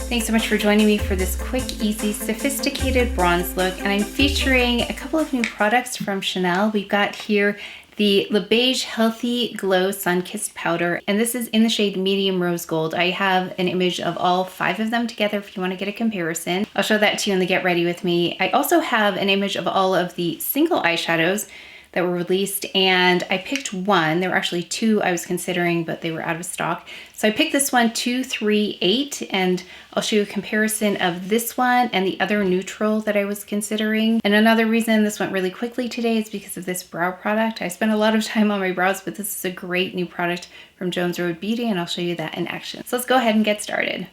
Thanks so much for joining me for this quick, easy, sophisticated bronze look. And I'm featuring a couple of new products from Chanel. We've got here the Le Beige Healthy Glow Sun-Kissed Powder, and this is in the shade Medium Rose Gold. I have an image of all 5 of them together if you want to get a comparison. I'll show that to you in the Get Ready With Me. I also have an image of all of the single eyeshadows that were released, and I picked one. There were actually 2 I was considering, but they were out of stock. So I picked this one, 238, and I'll show you a comparison of this one and the other neutral that I was considering. And another reason this went really quickly today is because of this brow product. I spent a lot of time on my brows, but this is a great new product from Jones Road Beauty, and I'll show you that in action. So let's go ahead and get started.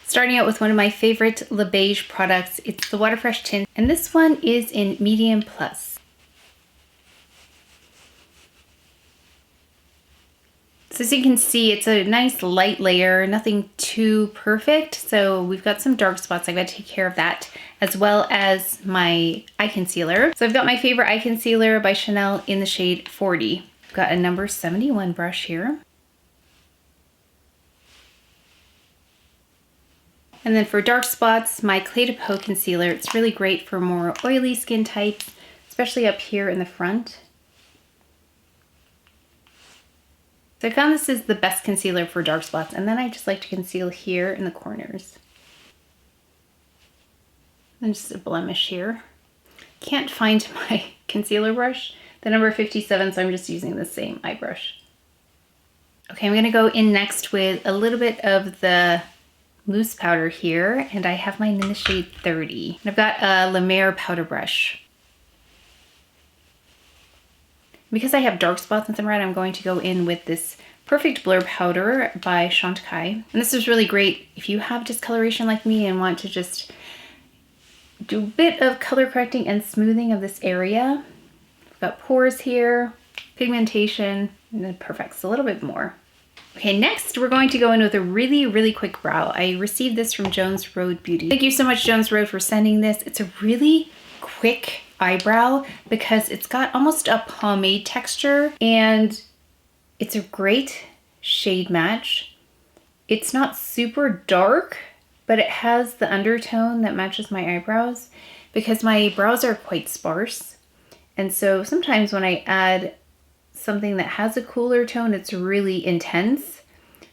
Starting out with one of my favorite Le Beige products, it's the Water Fresh tint, and this one is in Medium Plus. So as you can see, it's a nice light layer, nothing too perfect. So we've got some dark spots. I've got to take care of that, as well as my eye concealer. So I've got my favorite eye concealer by Chanel in the shade 40. I've got a number 71 brush here. And then for dark spots, my Clé de Peau concealer. It's really great for more oily skin types, especially up here in the front. So I found this is the best concealer for dark spots, and then I just like to conceal here in the corners. And just a blemish here. Can't find my concealer brush, the number 57, so I'm just using the same eye brush. Okay, I'm gonna go in next with a little bit of the loose powder here, and I have mine in the shade 30. And I've got a MER Powder Brush. Because I have dark spots in some red, I'm going to go in with this Perfect Blur Powder by Chantecaille. And this is really great if you have discoloration like me and want to just do a bit of color correcting and smoothing of this area. I've got pores here, pigmentation, and then perfects a little bit more. Okay, next we're going to go in with a really quick brow. I received this from Jones Road Beauty. Thank you so much, Jones Road, for sending this. It's a really quick eyebrow because it's got almost a pomade texture, and it's a great shade match. It's not super dark, but it has the undertone that matches my eyebrows because my brows are quite sparse. And so sometimes when I add something that has a cooler tone, it's really intense.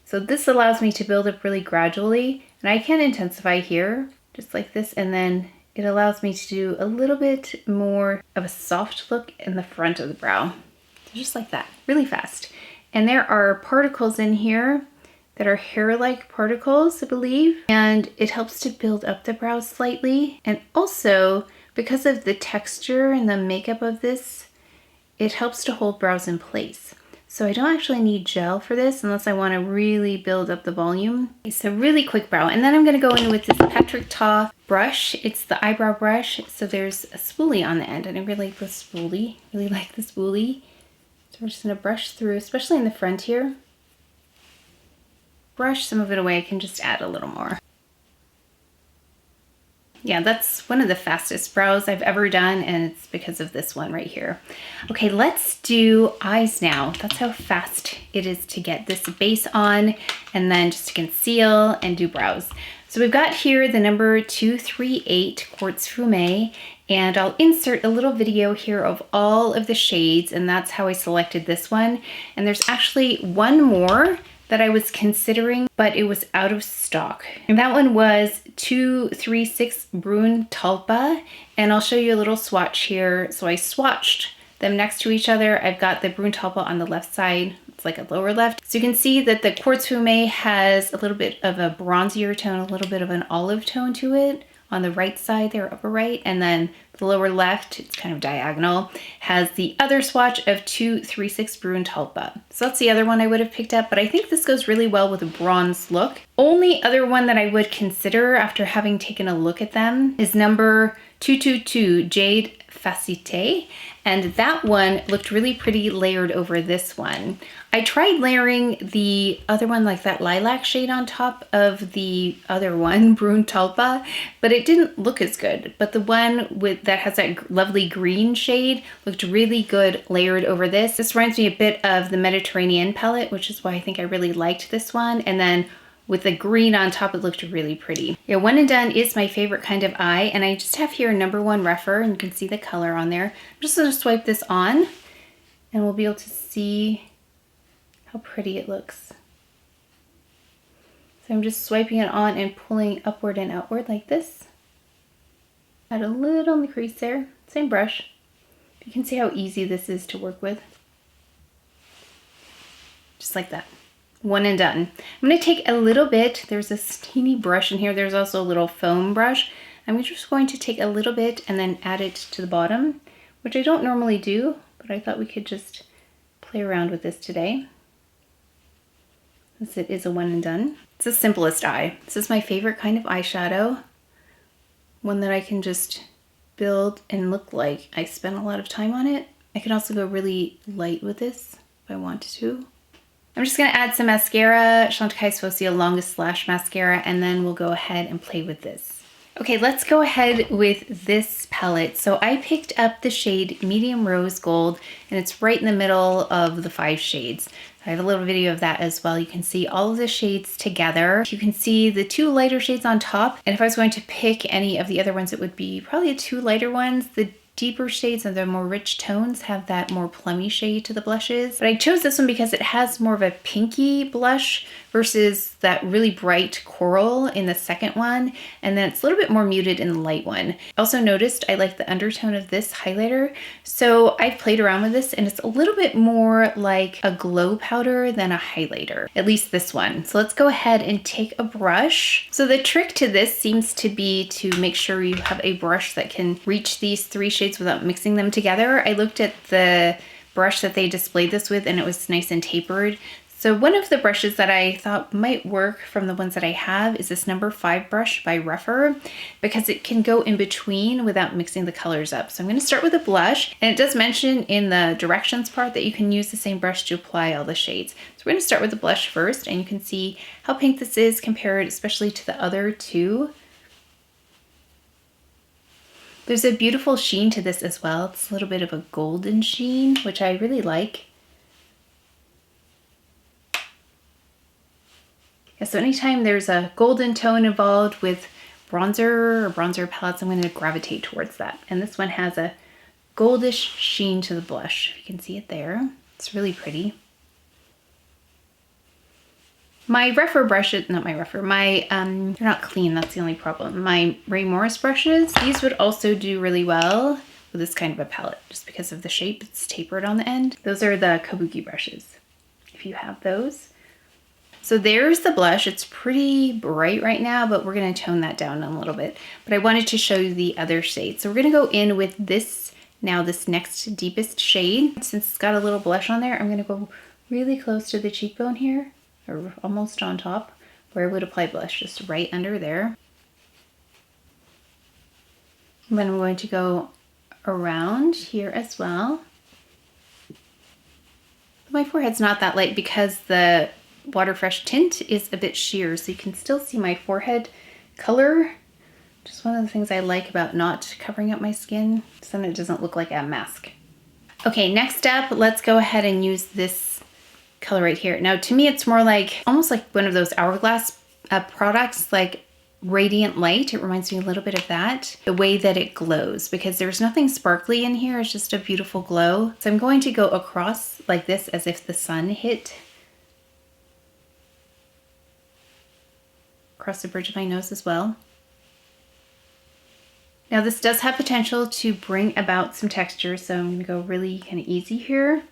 So this allows me to build up really gradually, and I can intensify here just like this, and then it allows me to do a little bit more of a soft look in the front of the brow. So just like that, really fast. And there are particles in here that are hair-like particles, I believe, and it helps to build up the brows slightly. And also, because of the texture and the makeup of this, it helps to hold brows in place. So I don't actually need gel for this unless I want to really build up the volume. It's a really quick brow. And then I'm going to go in with this Patrick Ta brush. It's the eyebrow brush. So there's a spoolie on the end, and I really like the spoolie. Really like the spoolie. So we're just going to brush through, especially in the front here. Brush some of it away. I can just add a little more. Yeah, that's one of the fastest brows I've ever done, and it's because of this one right here. Okay, let's do eyes now. That's how fast it is to get this base on and then just to conceal and do brows. So we've got here the number 238 Quartz Fume, and I'll insert a little video here of all of the shades, and that's how I selected this one. And there's actually one more that I was considering, but it was out of stock. And that one was 236 Brun Talpa, and I'll show you a little swatch here. So I swatched them next to each other. I've got the Brun Talpa on the left side. It's like a lower left. So you can see that the Quartz Fume has a little bit of a bronzier tone, a little bit of an olive tone to it on the right side there, upper right, and then the lower left, it's kind of diagonal, has the other swatch of 236 Brun Talpa. So that's the other one I would have picked up, but I think this goes really well with a bronze look. Only other one that I would consider after having taken a look at them is number 222 Jade Facette, and that one looked really pretty layered over this one. I tried layering the other one, like that lilac shade, on top of the other one, Brun Talpa, but it didn't look as good. But the one that has that lovely green shade looked really good layered over this. This reminds me a bit of the Mediterranean palette, which is why I think I really liked this one. And then with the green on top, it looked really pretty. Yeah, One and Done is my favorite kind of eye, and I just have here number 1 REPHR, and you can see the color on there. I'm just gonna swipe this on, and we'll be able to see how pretty it looks. So I'm just swiping it on and pulling upward and outward like this. Add a little in the crease there, same brush. You can see how easy this is to work with. Just like that. One and done. I'm going to take a little bit, there's this teeny brush in here, there's also a little foam brush. I'm just going to take a little bit and then add it to the bottom, which I don't normally do, but I thought we could just play around with this today. Since it is a one and done. It's the simplest eye. This is my favorite kind of eyeshadow. One that I can just build and look like I spent a lot of time on it. I can also go really light with this if I wanted to. I'm just going to add some mascara, Chantecaille's Faux Longest Lash Mascara, and then we'll go ahead and play with this. Okay, let's go ahead with this palette. So I picked up the shade Medium Rose Gold, and it's right in the middle of the 5 shades. I have a little video of that as well. You can see all of the shades together. You can see the 2 lighter shades on top, and if I was going to pick any of the other ones, it would be probably the 2 lighter ones. The deeper shades and the more rich tones have that more plummy shade to the blushes. But I chose this one because it has more of a pinky blush versus that really bright coral in the second one. And then it's a little bit more muted in the light one. Also noticed I like the undertone of this highlighter. So I've played around with this and it's a little bit more like a glow powder than a highlighter, at least this one. So let's go ahead and take a brush. So the trick to this seems to be to make sure you have a brush that can reach these 3 shades without mixing them together. I looked at the brush that they displayed this with and it was nice and tapered. So one of the brushes that I thought might work from the ones that I have is this number 5 brush by REPHR because it can go in between without mixing the colors up. So I'm going to start with a blush, and it does mention in the directions part that you can use the same brush to apply all the shades. So we're going to start with the blush first, and you can see how pink this is compared especially to the other 2. There's a beautiful sheen to this as well. It's a little bit of a golden sheen, which I really like. Yeah, so anytime there's a golden tone involved with bronzer or bronzer palettes, I'm going to gravitate towards that. And this one has a goldish sheen to the blush. If you can see it there. It's really pretty. My REPHR brushes, not my REPHR, they're not clean, that's the only problem. My Ray Morris brushes, these would also do really well with this kind of a palette, just because of the shape, it's tapered on the end. Those are the Kabuki brushes, if you have those. So there's the blush. It's pretty bright right now, but we're gonna tone that down a little bit. But I wanted to show you the other shades. So we're gonna go in with this, now this next deepest shade. Since it's got a little blush on there, I'm gonna go really close to the cheekbone here, or almost on top, where I would apply blush, just right under there. And then I'm going to go around here as well. My forehead's not that light because the Water Fresh tint is a bit sheer, so you can still see my forehead color. Just one of the things I like about not covering up my skin, so then it doesn't look like a mask. Okay, next up, let's go ahead and use this color right here. Now to me it's more like, almost like one of those Hourglass products, like Radiant Light. It reminds me a little bit of that. The way that it glows, because there's nothing sparkly in here, it's just a beautiful glow. So I'm going to go across like this as if the sun hit. Across the bridge of my nose as well. Now this does have potential to bring about some texture, so I'm gonna go really kind of easy here.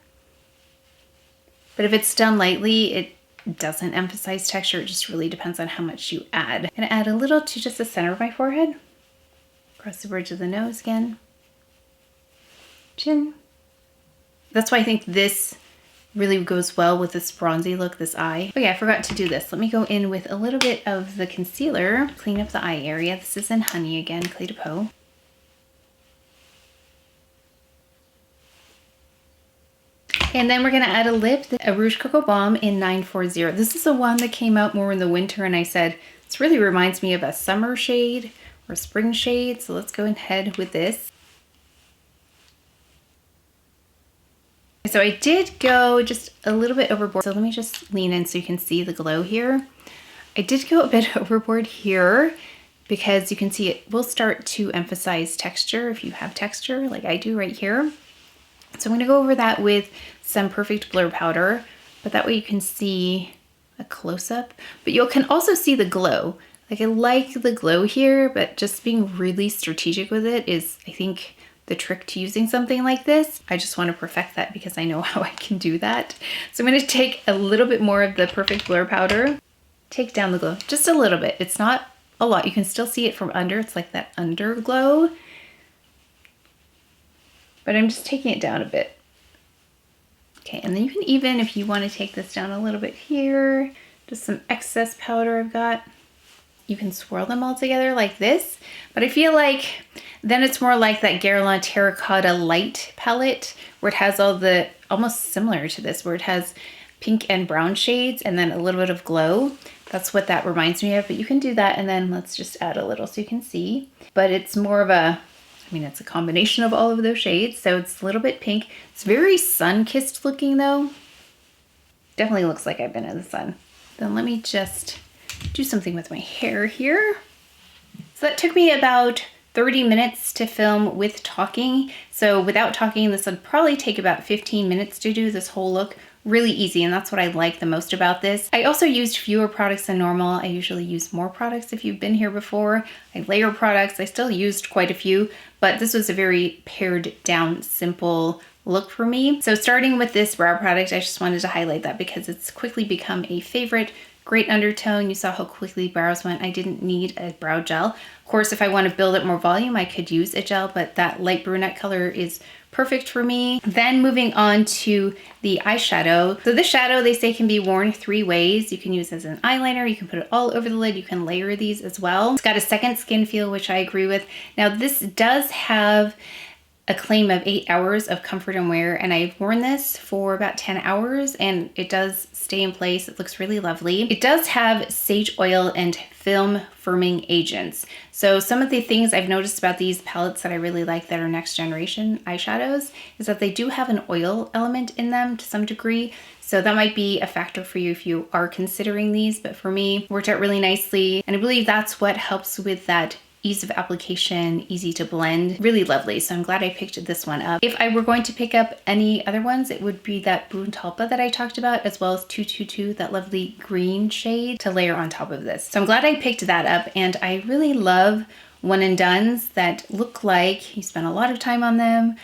But if it's done lightly, it doesn't emphasize texture. It just really depends on how much you add. I'm gonna add a little to just the center of my forehead. Across the bridge of the nose again. Chin. That's why I think this really goes well with this bronzy look, this eye. Oh yeah, I forgot to do this. Let me go in with a little bit of the concealer, clean up the eye area. This is in Honey again, Clé de Peau. And then we're gonna add a lip, a Rouge Coco Baume in 940. This is the one that came out more in the winter, and I said, this really reminds me of a summer shade or spring shade, so let's go ahead with this. So I did go just a little bit overboard, so let me just lean in so you can see the glow here. I did go a bit overboard here because you can see it will start to emphasize texture if you have texture like I do right here. So I'm gonna go over that with some Perfect Blur Powder, but that way you can see a close-up, but you can also see the glow. Like I like the glow here, but just being really strategic with it is, I think, the trick to using something like this. I just want to perfect that because I know how I can do that. So I'm going to take a little bit more of the Perfect Blur Powder, take down the glow just a little bit. It's not a lot. You can still see it from under. It's like that underglow, but I'm just taking it down a bit. Okay, and then you can even, if you want to take this down a little bit here, just some excess powder I've got, you can swirl them all together like this. But I feel like then it's more like that Guerlain Terracotta Light palette where it has all the, almost similar to this, where it has pink and brown shades and then a little bit of glow. That's what that reminds me of, but you can do that and then let's just add a little so you can see. But it's more of a, I mean, it's a combination of all of those shades, so it's a little bit pink. It's very sun-kissed looking though. Definitely looks like I've been in the sun. Then let me just do something with my hair here. So that took me about 30 minutes to film with talking. So without talking, this would probably take about 15 minutes to do this whole look. Really easy, and that's what I like the most about this. I also used fewer products than normal. I usually use more products if you've been here before. I layer products. I still used quite a few, but this was a very pared down, simple look for me. So starting with this brow product, I just wanted to highlight that because it's quickly become a favorite. Great undertone. You saw how quickly brows went. I didn't need a brow gel. Of course, if I want to build up more volume, I could use a gel, but that light brunette color is perfect for me. Then moving on to the eyeshadow. So this shadow, they say, can be worn 3 ways. You can use as an eyeliner, you can put it all over the lid, you can layer these as well. It's got a second skin feel, which I agree with. Now this does have a claim of 8 hours of comfort and wear, and I've worn this for about 10 hours and it does stay in place. It looks really lovely. It does have sage oil and film firming agents. So some of the things I've noticed about these palettes that I really like that are next generation eyeshadows is that they do have an oil element in them to some degree. So that might be a factor for you if you are considering these, but for me, worked out really nicely. And I believe that's what helps with that ease of application, easy to blend, really lovely. So I'm glad I picked this one up. If I were going to pick up any other ones, it would be that Brun Talpa that I talked about, as well as 222, that lovely green shade to layer on top of this. So I'm glad I picked that up, and I really love one and dones that look like you spent a lot of time on them,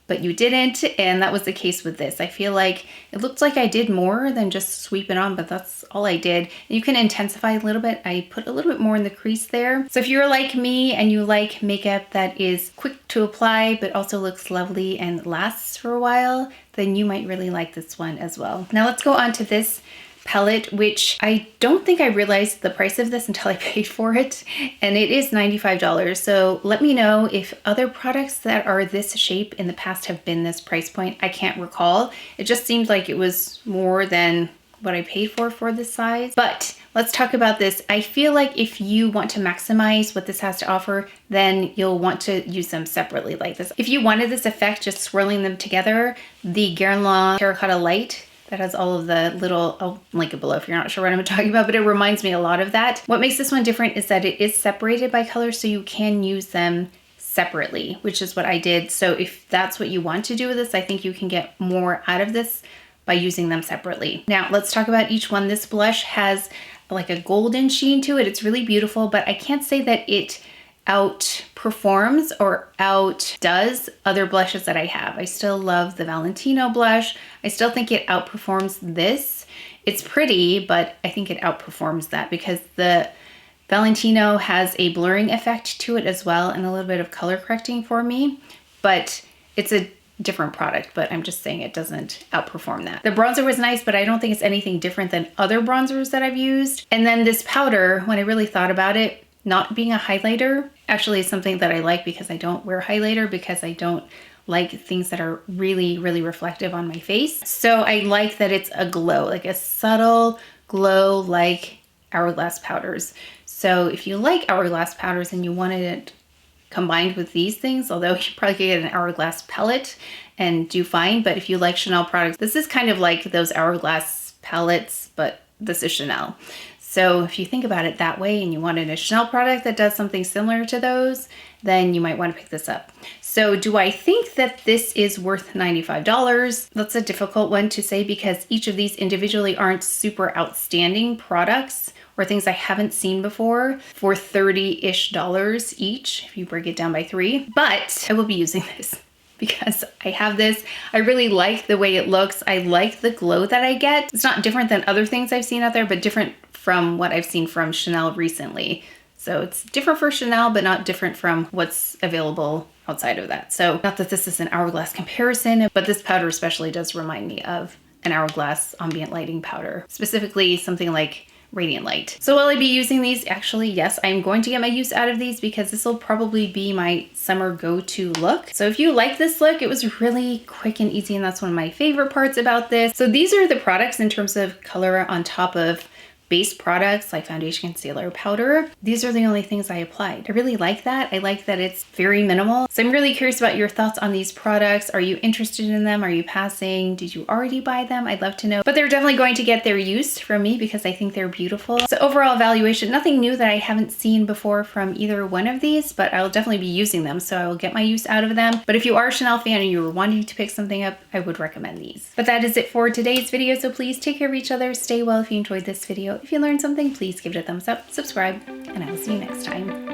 but you didn't, and that was the case with this. I feel like it looked like I did more than just sweep it on, but that's all I did. You can intensify a little bit. I put a little bit more in the crease there. So if you're like me and you like makeup that is quick to apply, but also looks lovely and lasts for a while, then you might really like this one as well. Now let's go on to this palette, which I don't think I realized the price of this until I paid for it, and it is $95. So let me know if other products that are this shape in the past have been this price point. I can't recall. It just seemed like it was more than what I paid for this size. But let's talk about this. I feel like if you want to maximize what this has to offer, then you'll want to use them separately like this. If you wanted this effect, just swirling them together, the Guerlain Terracotta Light that has all of the little, I'll link it below if you're not sure what I'm talking about, but it reminds me a lot of that. What makes this one different is that it is separated by color, so you can use them separately, which is what I did. So if that's what you want to do with this, I think you can get more out of this by using them separately. Now let's talk about each one. This blush has like a golden sheen to it. It's really beautiful, but I can't say that it outperforms or outdoes other blushes that I have. I still love the Valentino blush. I still think it outperforms this. It's pretty, but I think it outperforms that because the Valentino has a blurring effect to it as well and a little bit of color correcting for me, but it's a different product, but I'm just saying it doesn't outperform that. The bronzer was nice, but I don't think it's anything different than other bronzers that I've used. And then this powder, when I really thought about it, not being a highlighter actually is something that I like because I don't wear highlighter because I don't like things that are really, really reflective on my face. So I like that it's a glow, like a subtle glow like Hourglass powders. So if you like Hourglass powders and you wanted it combined with these things, although you probably could get an Hourglass palette and do fine, but if you like Chanel products, this is kind of like those Hourglass palettes, but this is Chanel. So if you think about it that way and you wanted a Chanel product that does something similar to those, then you might want to pick this up. So do I think that this is worth $95? That's a difficult one to say because each of these individually aren't super outstanding products or things I haven't seen before for $30-ish each, if you break it down by 3. But I will be using this because I have this. I really like the way it looks. I like the glow that I get. It's not different than other things I've seen out there, but different from what I've seen from Chanel recently. So it's different for Chanel, but not different from what's available outside of that. So not that this is an Hourglass comparison, but this powder especially does remind me of an Hourglass ambient lighting powder, specifically something like Radiant Light. So will I be using these? Actually, yes, I'm going to get my use out of these because this will probably be my summer go-to look. So if you like this look, it was really quick and easy, and that's one of my favorite parts about this. So these are the products in terms of color on top of base products like foundation, concealer, powder. These are the only things I applied. I really like that. I like that it's very minimal. So I'm really curious about your thoughts on these products. Are you interested in them? Are you passing? Did you already buy them? I'd love to know. But they're definitely going to get their use from me because I think they're beautiful. So overall evaluation, nothing new that I haven't seen before from either one of these, but I'll definitely be using them. So I will get my use out of them. But if you are a Chanel fan and you were wanting to pick something up, I would recommend these. But that is it for today's video. So please take care of each other. Stay well if you enjoyed this video. If you learned something, please give it a thumbs up, subscribe, and I will see you next time.